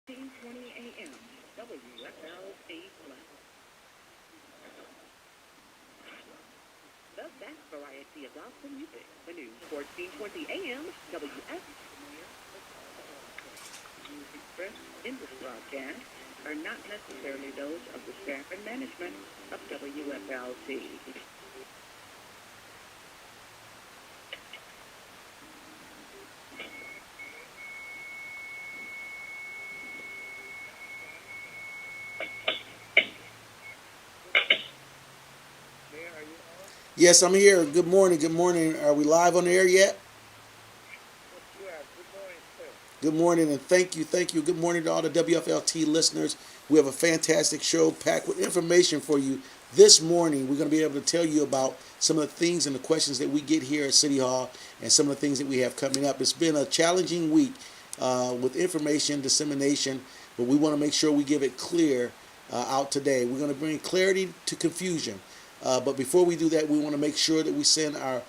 14:20 a.m. WFLC Flint. The best variety of gospel music. The news. 14:20 a.m. WF. Views expressed in this broadcast are not necessarily those of the staff and management of WFLC. Yes, I'm here. Good morning. Good morning. Are we live on the air yet? Good morning, and thank you. Thank you. Good morning to all the WFLT listeners. We have a fantastic show packed with information for you this morning. We're going to be able to tell you about some of the things and the questions that we get here at City Hall and some of the things that we have coming up. It's been a challenging week with information dissemination, but we want to make sure we give it clear out today. We're going to bring clarity to confusion. But before we do that, we want to make sure that we send our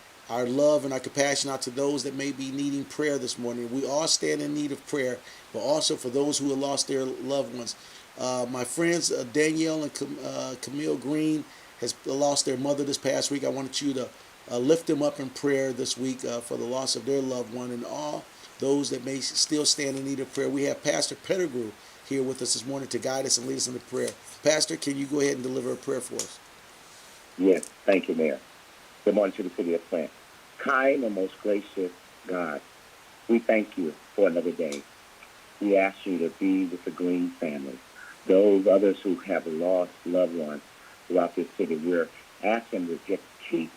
love and our compassion out to those that may be needing prayer this morning. We all stand in need of prayer, but also for those who have lost their loved ones. My friends Danielle and Camille Green has lost their mother this past week. I wanted you to lift them up in prayer this week for the loss of their loved one, and all those that may still stand in need of prayer. We have Pastor Pettigrew here with us this morning to guide us and lead us into prayer. Pastor, can you go ahead and deliver a prayer for us? Yes, thank you, Mayor. Good morning to the city of Flint. Kind and most gracious God, we thank you for another day. We ask you to be with the Green family, those others who have lost loved ones throughout this city. We're asking to just keep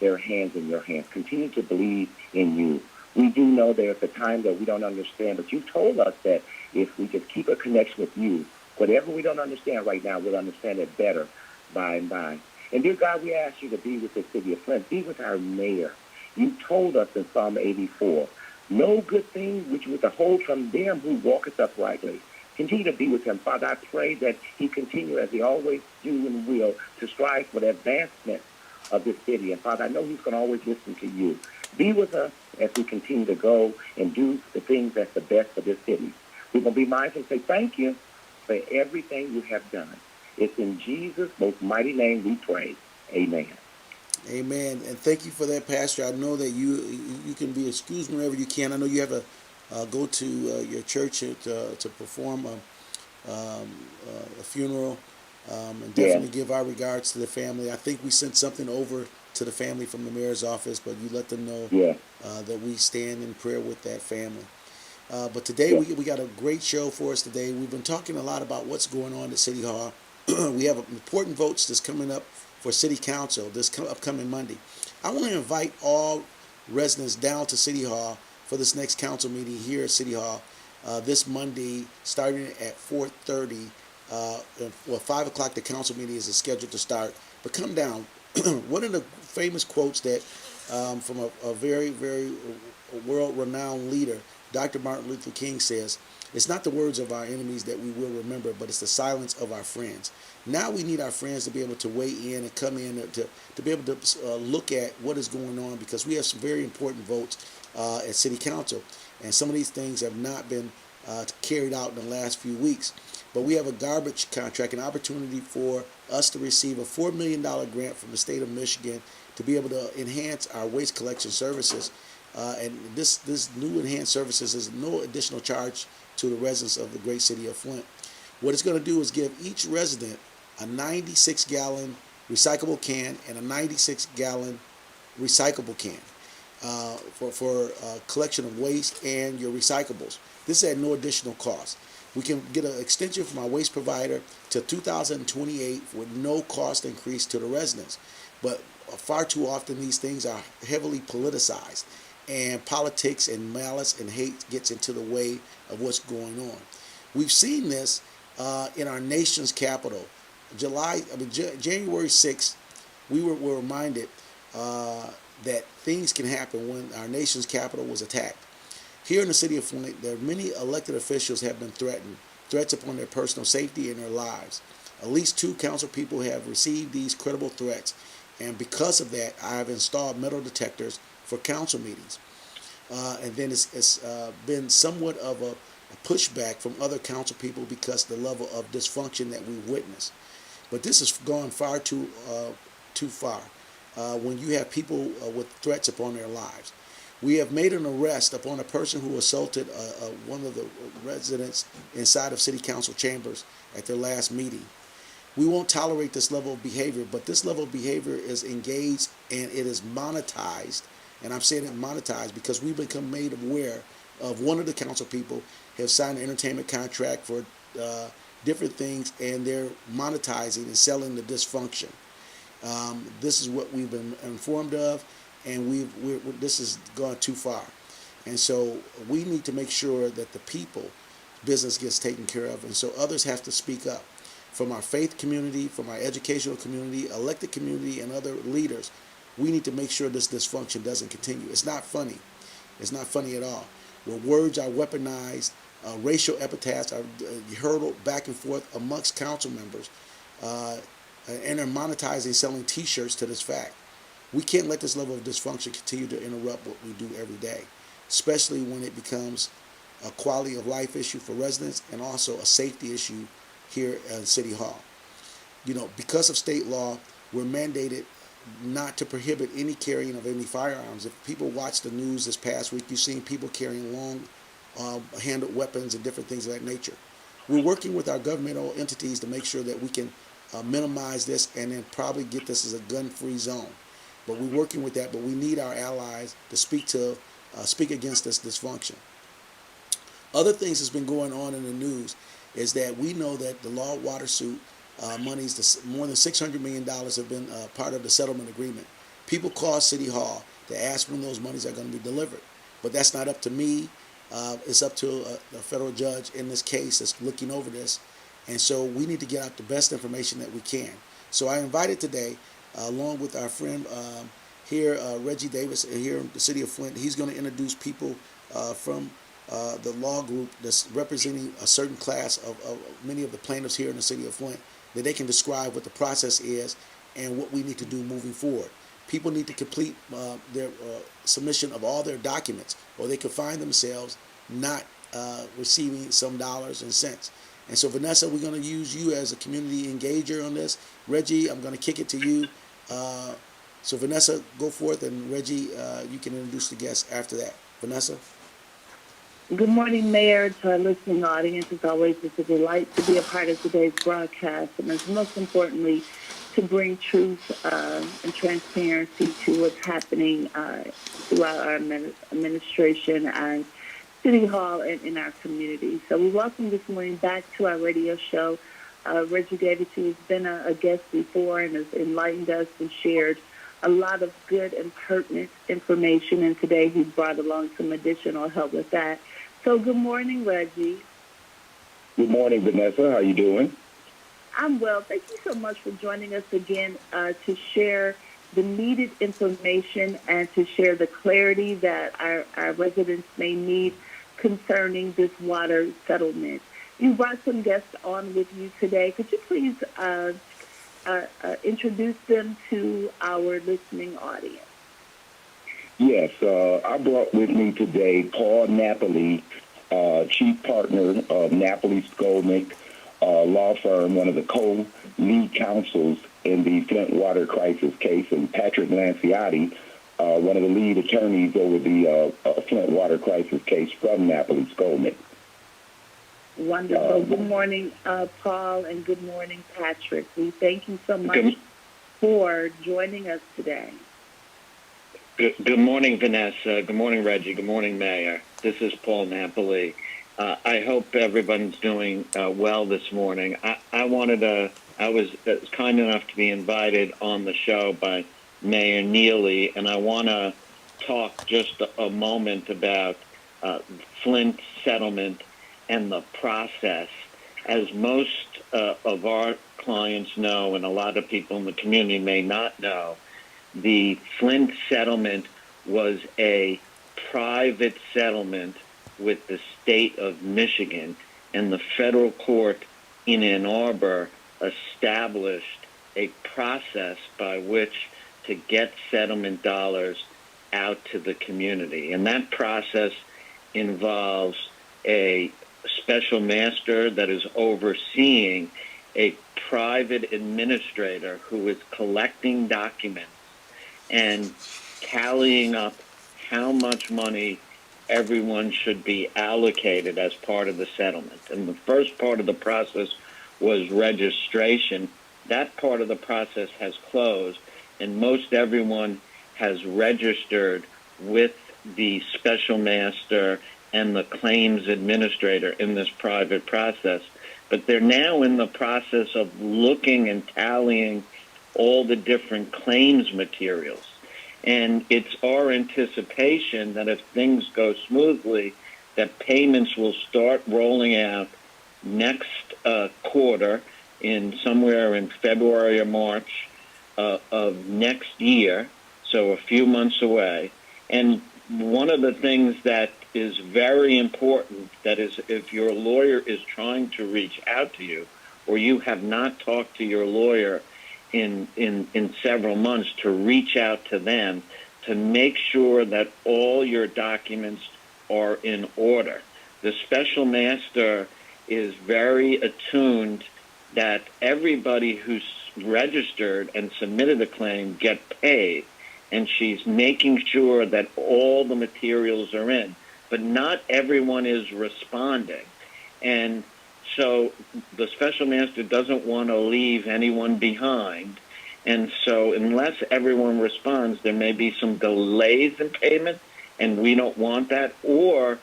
their hands in your hands. Continue to believe in you. We do know there's a time that we don't understand, but you told us that if we just keep a connection with you, whatever we don't understand right now, we'll understand it better by and by. And dear God, we ask you to be with the city of Flint. Be with our mayor. You told us in Psalm 84, no good thing which you withhold from them who walketh uprightly. Continue to be with him. Father, I pray that he continue, as he always do and will, to strive for the advancement of this city. And Father, I know he's going to always listen to you. Be with us as we continue to go and do the things that's the best for this city. We're going to be mindful and say thank you for everything you have done. It's in Jesus' most mighty name we pray. Amen. Amen. And thank you for that, Pastor. I know that you can be excused whenever you can. I know you have to go to your church to perform a funeral, and definitely give our regards to the family. I think we sent something over to the family from the mayor's office, but you let them know that we stand in prayer with that family. But today we got a great show for us today. We've been talking a lot about what's going on at City Hall. We have important votes that's coming up for City Council this upcoming Monday. I want to invite all residents down to City Hall for this next council meeting here at City Hall this Monday, starting at 4:30. 5 o'clock the council meeting is scheduled to start. But come down. One of the famous quotes that from a very, very world-renowned leader, Dr. Martin Luther King, says, "It's not the words of our enemies that we will remember, but it's the silence of our friends." Now we need our friends to be able to weigh in and come in to be able to look at what is going on, because we have some very important votes at City Council. And some of these things have not been carried out in the last few weeks. But we have a garbage contract, an opportunity for us to receive a $4 million grant from the state of Michigan to be able to enhance our waste collection services. And this new enhanced services is no additional charge to the residents of the great city of Flint. What it's going to do is give each resident a 96-gallon recyclable can and a 96-gallon recyclable can for collection of waste and your recyclables. This is at no additional cost. We can get an extension from our waste provider to 2028 with no cost increase to the residents. But far too often these things are heavily politicized, and politics and malice and hate gets into the way of what's going on. We've seen this in our nation's capital. January 6th, we were reminded that things can happen when our nation's capital was attacked. Here in the city of Flint, there are many elected officials have been threatened, threats upon their personal safety and their lives. At least 2 council people have received these credible threats, and because of that, I have installed metal detectors for council meetings. And then it's been somewhat of pushback from other council people because of the level of dysfunction that we witness. But this has gone far too far. When you have people with threats upon their lives, we have made an arrest upon a person who assaulted one of the residents inside of city council chambers at their last meeting. We won't tolerate this level of behavior, but this level of behavior is engaged and it is monetized. And I'm saying it monetized because we've become made aware of one of the council people have signed an entertainment contract for different things, and they're monetizing and selling the dysfunction. This is what we've been informed of, and this has gone too far. And so we need to make sure that the people business gets taken care of, and so others have to speak up. From our faith community, from our educational community, elected community, and other leaders, we need to make sure this dysfunction doesn't continue. It's not funny. It's not funny at all. Where words are weaponized, racial epithets are hurled back and forth amongst council members, and they're monetizing selling T-shirts to this fact. We can't let this level of dysfunction continue to interrupt what we do every day, especially when it becomes a quality of life issue for residents and also a safety issue here at City Hall. Because of state law, we're mandated not to prohibit any carrying of any firearms. If people watch the news this past week, you've seen people carrying long-handled weapons and different things of that nature. We're working with our governmental entities to make sure that we can minimize this and then probably get this as a gun-free zone. But we're working with that, but we need our allies to speak against this dysfunction. Other things that's been going on in the news is that we know that the law water suit monies, more than $600 million have been part of the settlement agreement. People call City Hall to ask when those monies are going to be delivered. But that's not up to me. It's up to a federal judge in this case that's looking over this. And so we need to get out the best information that we can. So I invited today, along with our friend here, Reggie Davis, here in the city of Flint. He's going to introduce people from the law group that's representing a certain class of many of the plaintiffs here in the city of Flint, that they can describe what the process is and what we need to do moving forward. People need to complete their submission of all their documents, or they could find themselves not receiving some dollars and cents. And so, Vanessa, we're going to use you as a community engager on this. Reggie, I'm going to kick it to you. So, Vanessa, go forth, and Reggie, you can introduce the guests after that. Vanessa? Good morning, Mayor, to our listening audience. As always, it's a delight to be a part of today's broadcast, and most importantly, to bring truth and transparency to what's happening throughout our administration and City Hall and in our community. So we welcome this morning back to our radio show Reggie Davis, who has been a guest before and has enlightened us and shared a lot of good and pertinent information, and today he's brought along some additional help with that. So good morning, Reggie. Good morning, Vanessa. How you doing? I'm well. Thank you so much for joining us again to share the needed information and to share the clarity that our residents may need concerning this water settlement. You brought some guests on with you today. Could you please introduce them to our listening audience? Yes, I brought with me today Paul Napoli, chief partner of Napoli Skolnick law firm, one of the co-lead counsels in the Flint water crisis case, and Patrick Lanciotti, one of the lead attorneys over the Flint water crisis case from Napoli Skolnick. Wonderful. Good morning, Paul, and good morning, Patrick. We thank you so much for joining us today. Good morning, Vanessa. Good morning, Reggie. Good morning, Mayor. This is Paul Napoli. I hope everyone's doing well this morning. I was kind enough to be invited on the show by Mayor Neeley, and I want to talk just a moment about Flint settlement and the process. As most of our clients know, and a lot of people in the community may not know, the Flint settlement was a private settlement with the state of Michigan, and the federal court in Ann Arbor established a process by which to get settlement dollars out to the community. And that process involves a special master that is overseeing a private administrator who is collecting documents and tallying up how much money everyone should be allocated as part of the settlement. And the first part of the process was registration. That part of the process has closed, and most everyone has registered with the special master and the claims administrator in this private process. But they're now in the process of looking and tallying all the different claims materials. And it's our anticipation that if things go smoothly, that payments will start rolling out next quarter, in somewhere in February or March of next year, so a few months away. And one of the things that is very important, that is, if your lawyer is trying to reach out to you, or you have not talked to your lawyer in several months, to reach out to them to make sure that all your documents are in order. The special master is very attuned that everybody who's registered and submitted a claim get paid, and she's making sure that all the materials are in. But not everyone is responding. And so the special master doesn't want to leave anyone behind. And so unless everyone responds, there may be some delays in payment, and we don't want that. Or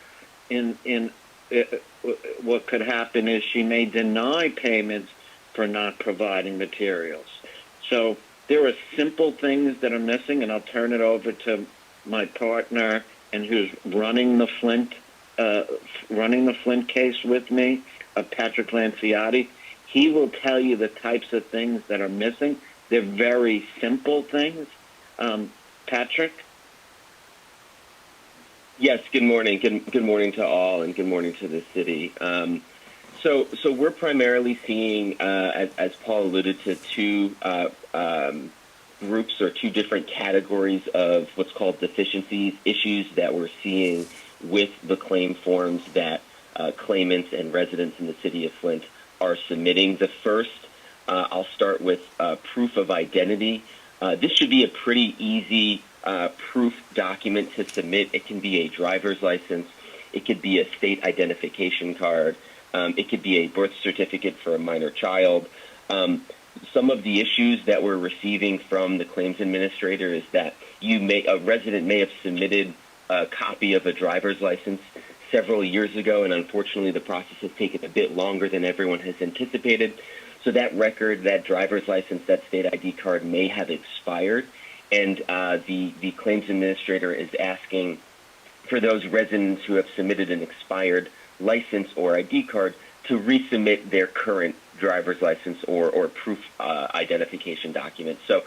what could happen is she may deny payments for not providing materials. So there are simple things that are missing, and I'll turn it over to my partner and who's running the Flint case with me, Patrick Lanciotti. He will tell you the types of things that are missing. They're very simple things. Patrick? Yes, good morning. Good morning to all, and good morning to the city. So we're primarily seeing, as Paul alluded to, two groups or two different categories of what's called deficiencies, issues that we're seeing with the claim forms that claimants and residents in the city of Flint are submitting. The first, I'll start with proof of identity. This should be a pretty easy proof document to submit. It can be a driver's license. It could be a state identification card. It could be a birth certificate for a minor child. Some of the issues that we're receiving from the claims administrator is that a resident may have submitted a copy of a driver's license several years ago, and unfortunately the process has taken a bit longer than everyone has anticipated. So that record, that driver's license, that state ID card may have expired, and the claims administrator is asking for those residents who have submitted an expired license or ID card to resubmit their current driver's license or proof identification document. So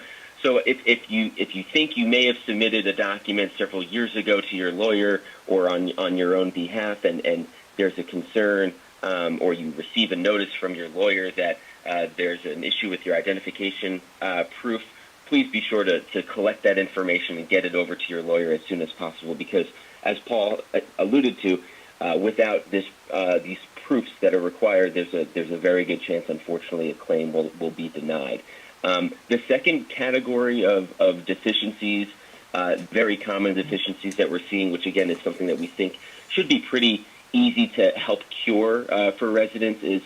if you think you may have submitted a document several years ago to your lawyer or on your own behalf, and there's a concern, or you receive a notice from your lawyer that there's an issue with your identification proof, please be sure to collect that information and get it over to your lawyer as soon as possible, because as Paul alluded to, without these proofs that are required, there's a very good chance, unfortunately, a claim will be denied. The second category of deficiencies, very common deficiencies that we're seeing, which again is something that we think should be pretty easy to help cure for residents, is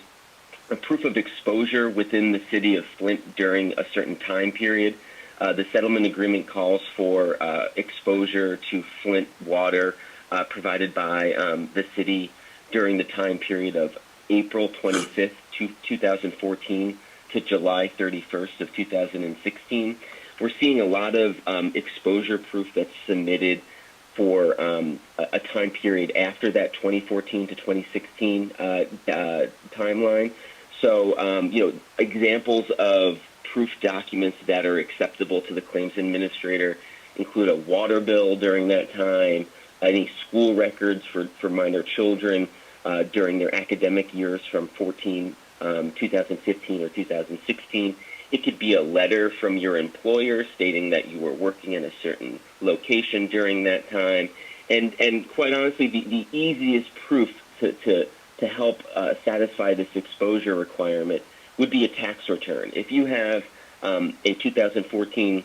a proof of exposure within the city of Flint during a certain time period. The settlement agreement calls for exposure to Flint water provided by the city during the time period of April 25th, 2014 to July 31st of 2016. We're seeing a lot of exposure proof that's submitted for a time period after that 2014 to 2016 timeline. So, examples of proof documents that are acceptable to the claims administrator include a water bill during that time, any school records for minor children during their academic years from 2015 or 2016. It could be a letter from your employer stating that you were working in a certain location during that time. And quite honestly, the easiest proof to to help satisfy this exposure requirement would be a tax return. If you have a 2014,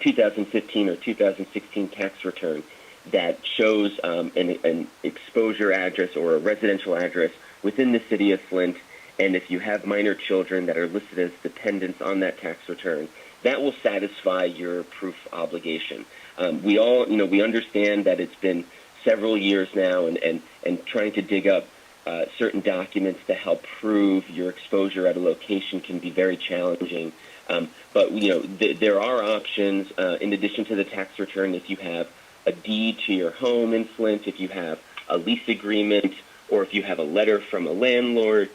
2015, or 2016 tax return that shows an exposure address or a residential address within the city of Flint, and if you have minor children that are listed as dependents on that tax return, that will satisfy your proof obligation. We all, we understand that it's been several years now, and trying to dig up certain documents to help prove your exposure at a location can be very challenging. But there are options in addition to the tax return. If you have a deed to your home in Flint, if you have a lease agreement, or if you have a letter from a landlord,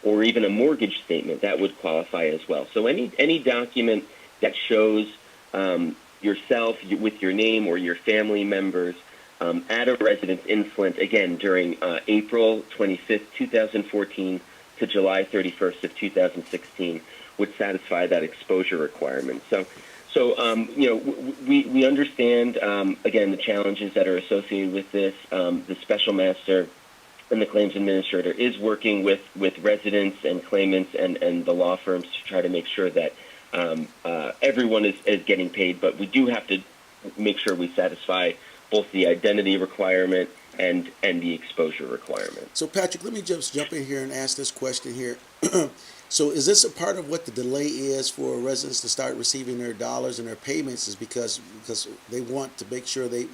or even a mortgage statement, that would qualify as well. So any document that shows yourself with your name or your family members at a residence in Flint, again, during April 25th, 2014 to July 31st of 2016, would satisfy that exposure requirement. So we understand, again, the challenges that are associated with this. The special master and the claims administrator is working with residents and claimants and the law firms to try to make sure that everyone is getting paid, but we do have to make sure we satisfy both the identity requirement and the exposure requirement. So, Patrick, let me just jump in here and ask this question here. So is this a part of what the delay is for residents to start receiving their dollars and their payments, is because they want to make sure they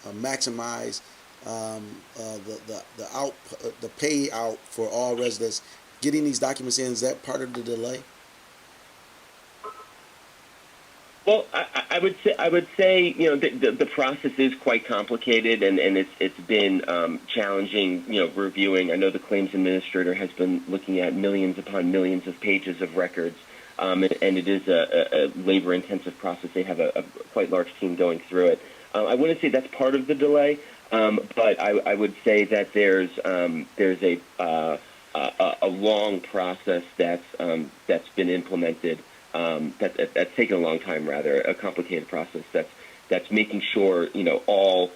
maximize the payout for all residents? Getting these documents in, is that part of the delay? Well, I would say the process is quite complicated, and it's been challenging reviewing. I know the claims administrator has been looking at millions upon millions of pages of records, and it is a labor intensive process. They have a quite large team going through it. I wouldn't say that's part of the delay, but I would say that there's a long process that's been implemented. That's taken a long time, rather, a complicated process that's making sure all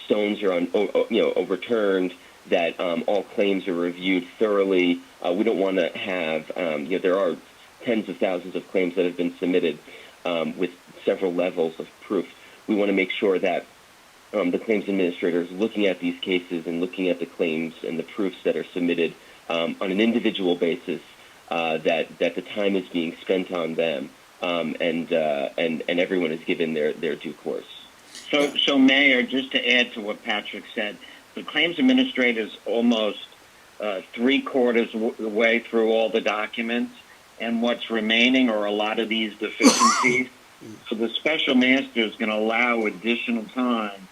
stones are overturned, that all claims are reviewed thoroughly. We don't want to have there are tens of thousands of claims that have been submitted with several levels of proof. We want to make sure that the claims administrator is looking at these cases and looking at the claims and the proofs that are submitted on an individual basis. That the time is being spent on them, and everyone is given their due course. So, Mayor, just to add to what Patrick said, the claims administrator is almost three-quarters the way through all the documents, and what's remaining are a lot of these deficiencies. So the special master is going to allow additional time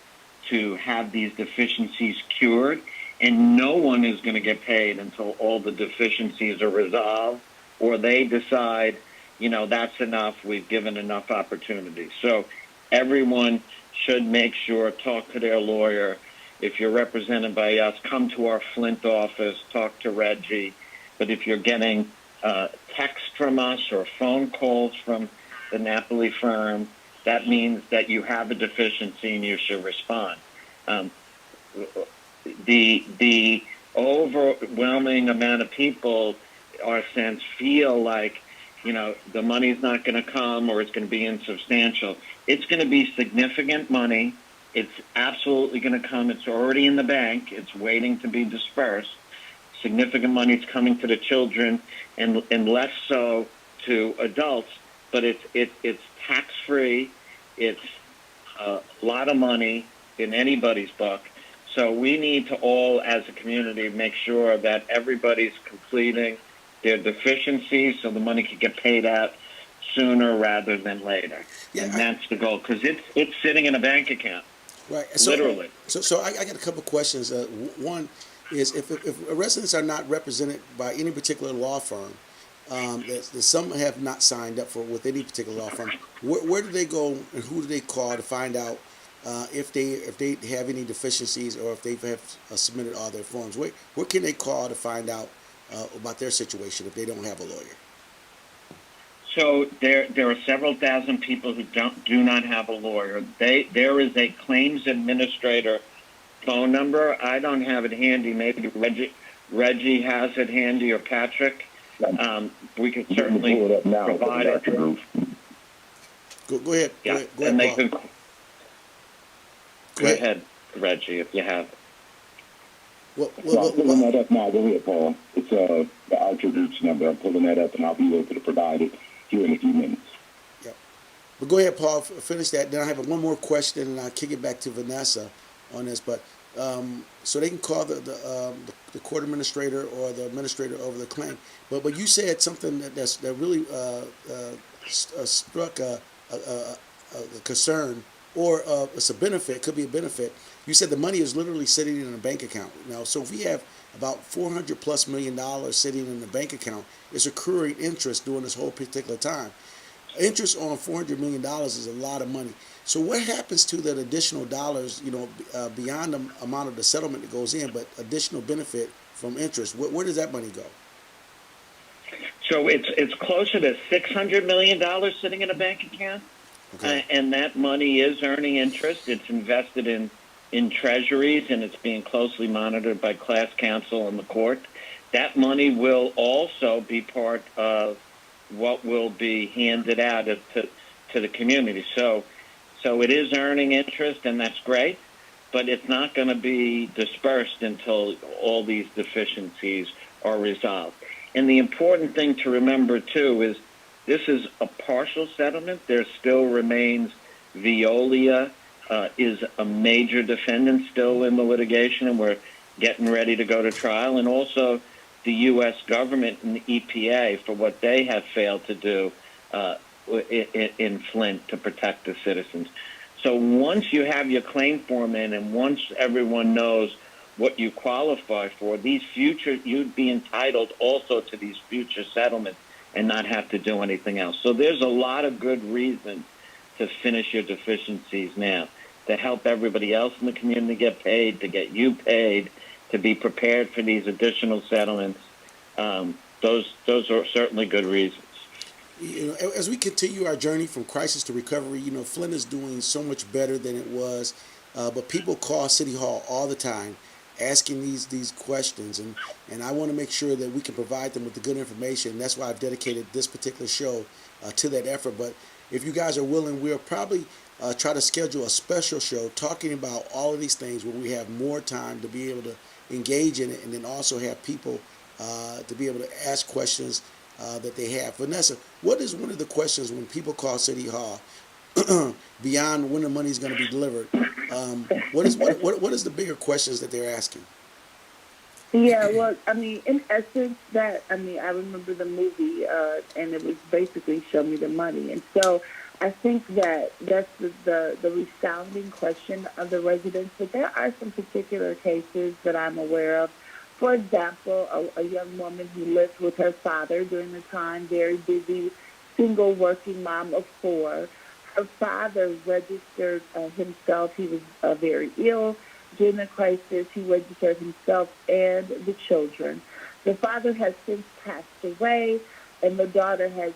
to have these deficiencies cured, and no one is going to get paid until all the deficiencies are resolved, or they decide, that's enough, we've given enough opportunity. So everyone should make sure, talk to their lawyer. If you're represented by us, come to our Flint office, talk to Reggie. But if you're getting text from us or phone calls from the Napoli firm, that means that you have a deficiency and you should respond. The overwhelming amount of people, our sense, feel like, the money's not going to come or it's going to be insubstantial. It's going to be significant money. It's absolutely going to come. It's already in the bank. It's waiting to be dispersed. Significant money is coming to the children and less so to adults, but it's tax-free. It's a lot of money in anybody's book. So we need to all, as a community, make sure that everybody's completing their deficiencies so the money can get paid out sooner rather than later. Yeah, and that's the goal, because it's sitting in a bank account, right? Literally. So I got a couple of questions. One is if residents are not represented by any particular law firm, that some have not signed up with any particular law firm, where do they go and who do they call to find out if they have any deficiencies, or if they have submitted all their forms? Where can they call to find out about their situation if they don't have a lawyer? So there are several thousand people who do not have a lawyer. There is a claims administrator phone number. I don't have it handy. Maybe Reggie has it handy, or Patrick. We can certainly pull it up now. provide it. Go ahead. Yeah, Go and ahead, they Paul. can. Go ahead, Reggie, if you have it. I'm pulling that up now. Go ahead, Paul. It's the Archer Group's number. I'm pulling that up, and I'll be able to provide it here in a few minutes. Yep. But go ahead, Paul. Finish that. Then I have one more question, and I'll kick it back to Vanessa on this. But so they can call the court administrator or the administrator over the claim. But you said something that really struck a concern, or it's a benefit. Could be a benefit. You said the money is literally sitting in a bank account now. So if we have about $400+ million sitting in the bank account, it's accruing interest during this whole particular time. Interest on $400 million is a lot of money. So what happens to that additional dollars, beyond the amount of the settlement that goes in, but additional benefit from interest? Where does that money go? So it's closer to $600 million sitting in a bank account. Okay. And that money is earning interest. It's invested in treasuries, and it's being closely monitored by class counsel and the court. That money will also be part of what will be handed out to the community. So it is earning interest, and that's great, but it's not going to be dispersed until all these deficiencies are resolved. And the important thing to remember, too, is this is a partial settlement. There still remains Veolia is a major defendant still in the litigation, and we're getting ready to go to trial. And also the U.S. government and the EPA for what they have failed to do in Flint to protect the citizens. So once you have your claim form in, and once everyone knows what you qualify for, you'd be entitled also to these future settlements and not have to do anything else. So there's a lot of good reasons to finish your deficiencies now, to help everybody else in the community get paid, to get you paid, to be prepared for these additional settlements. Those are certainly good reasons. As we continue our journey from crisis to recovery, Flint is doing so much better than it was. But people call City Hall all the time asking these questions, and I want to make sure that we can provide them with the good information. That's why I've dedicated this particular show to that effort. But if you guys are willing, we'll probably try to schedule a special show talking about all of these things when we have more time to be able to engage in it, and then also have people to be able to ask questions that they have. Vanessa, what is one of the questions when people call City Hall beyond when the money is going to be delivered? What is the bigger questions that they're asking? Yeah, well, in essence, I remember the movie, and it was basically show me the money. And so I think that that's the resounding question of the residents. But there are some particular cases that I'm aware of. For example, a young woman who lived with her father during the time, very busy, single working mom of 4. Her father registered himself. He was very ill during the crisis. He registered himself and the children. The father has since passed away, and the daughter has,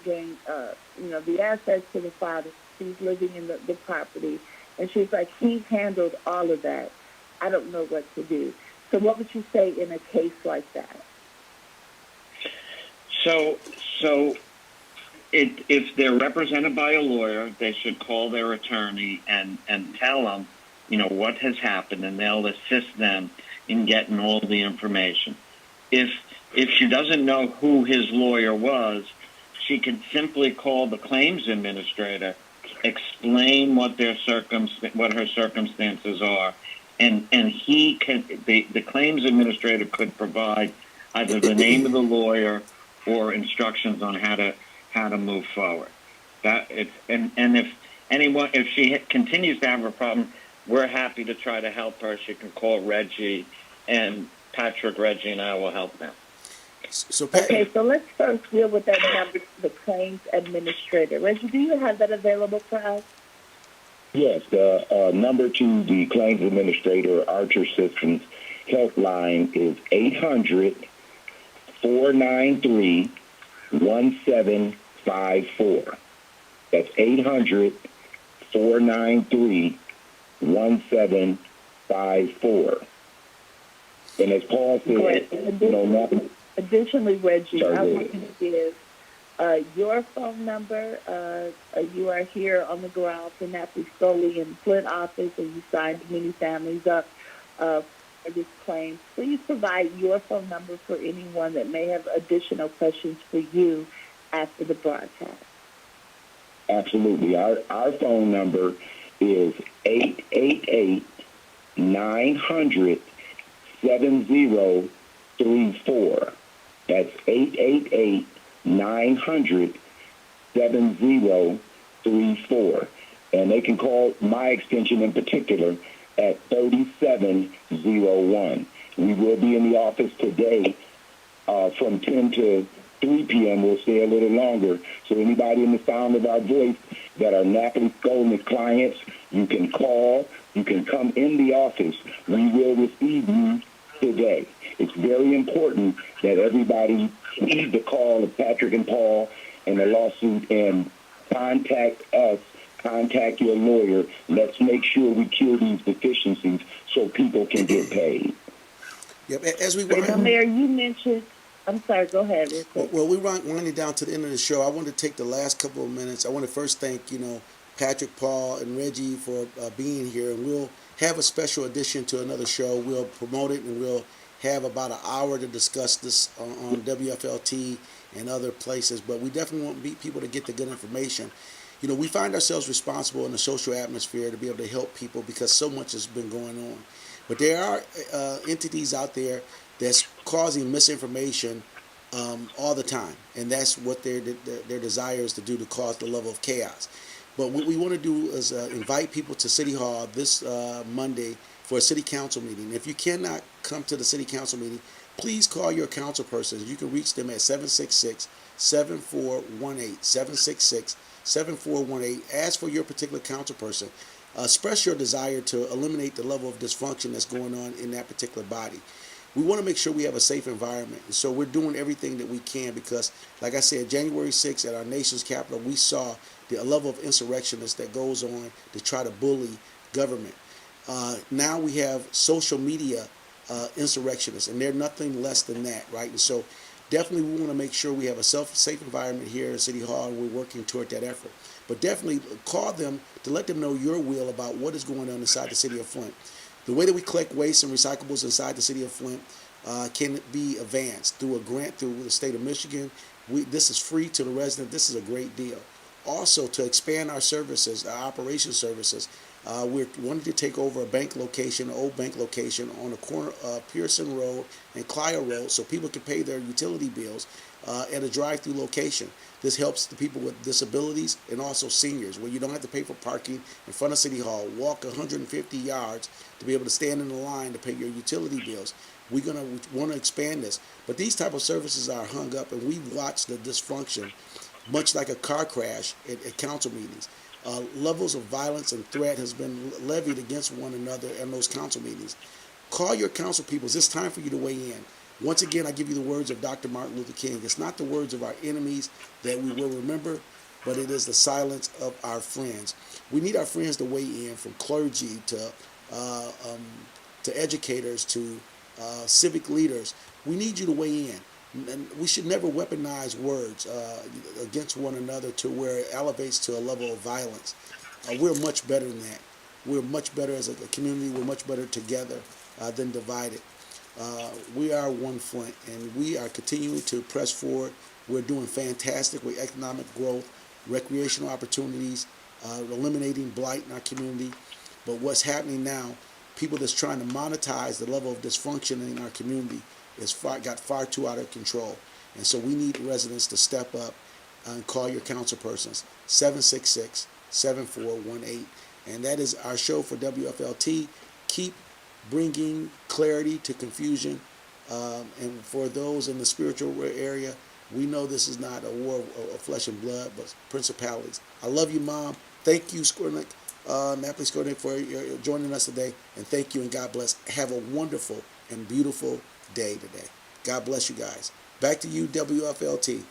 gained, the assets to the father. She's living in the property, and she's like, he handled all of that. I don't know what to do. So what would you say in a case like that? So if they're represented by a lawyer, they should call their attorney and tell them, what has happened, and they'll assist them in getting all the information. If she doesn't know who his lawyer was, she can simply call the claims administrator, explain what her circumstances are, and the claims administrator could provide either the name of the lawyer or instructions on how to move forward. If she continues to have a problem, we're happy to try to help her. She can call Reggie, and Patrick, Reggie, and I will help them. Okay, so let's first deal with that number, the claims administrator. Reggie, do you have that available for us? Yes, the number to the claims administrator, Archer Systems helpline is 800-493-1754. That's 800-493-1754. 888-952-5854. And as Paul said, Additionally, Reggie, Sorry, I go want ahead. you to give your phone number. You are here on the ground for Napoli Scully in the Flint office, and you signed many families up for this claim. Please provide your phone number for anyone that may have additional questions for you after the broadcast. Absolutely. Our phone number is 888-900-7034. That's 888-900-7034. And they can call my extension in particular at 3701. We will be in the office today from 10 to 3 p.m. We'll stay a little longer. So anybody in the sound of our voice that are Napoli Scully clients, you can call. You can come in the office. We will receive you today. It's very important that everybody heed the call of Patrick and Paul and the lawsuit and contact us. Contact your lawyer. Let's make sure we kill these deficiencies so people can get paid. Yep. As we Now, Mayor, you mentioned. I'm sorry. Go ahead, real quick. Well, we're winding down to the end of the show. I want to take the last couple of minutes. I want to first thank Patrick, Paul, and Reggie for being here, and we'll have a special edition to another show. We'll promote it, and we'll have about an hour to discuss this on WFLT and other places. But we definitely want people to get the good information. We find ourselves responsible in the social atmosphere to be able to help people because so much has been going on. But there are entities out there that's causing misinformation all the time, and that's what their desire is to do, to cause the level of chaos. But what we want to do is invite people to City Hall this Monday for a city council meeting. If you cannot come to the city council meeting, please call your council persons. You can reach them at 766-7418, 766-7418. Ask for your particular council person. Express your desire to eliminate the level of dysfunction that's going on in that particular body. We want to make sure we have a safe environment. And so we're doing everything that we can because, like I said, January 6th at our nation's capital, we saw the level of insurrectionists that goes on to try to bully government. Now we have social media insurrectionists, and they're nothing less than that, right? And so definitely we want to make sure we have a safe environment here at City Hall, and we're working toward that effort. But definitely call them to let them know your will about what is going on inside the city of Flint. The way that we collect waste and recyclables inside the city of Flint can be advanced through a grant through the state of Michigan. This is free to the resident. This is a great deal. Also, to expand our services, our operation services, we're wanting to take over a bank location, an old bank location on the corner of Pearson Road and Clio Road so people can pay their utility bills at a drive-through location. This helps the people with disabilities and also seniors, where you don't have to pay for parking in front of City Hall, walk 150 yards to be able to stand in the line to pay your utility bills. We want to expand this. But these type of services are hung up, and we've watched the dysfunction, much like a car crash at council meetings. Levels of violence and threat has been levied against one another in those council meetings. Call your council peoples. It's time for you to weigh in. Once again, I give you the words of Dr. Martin Luther King. It's not the words of our enemies that we will remember, but it is the silence of our friends. We need our friends to weigh in, from clergy to educators to civic leaders. We need you to weigh in. And we should never weaponize words against one another to where it elevates to a level of violence. We're much better than that. We're much better as a community. We're much better together than divided. We are one Flint, and we are continuing to press forward. We're doing fantastic with economic growth, recreational opportunities, eliminating blight in our community. But what's happening now, people that's trying to monetize the level of dysfunction in our community got far too out of control. And so we need residents to step up and call your council persons, 766-7418. And that is our show for WFLT. Keep bringing clarity to confusion. And for those in the spiritual area, we know this is not a war of flesh and blood, but principalities. I love you, Mom. Thank you, Napoli Skornick, for joining us today. And thank you, and God bless. Have a wonderful and beautiful day today. God bless you guys. Back to you, WFLT.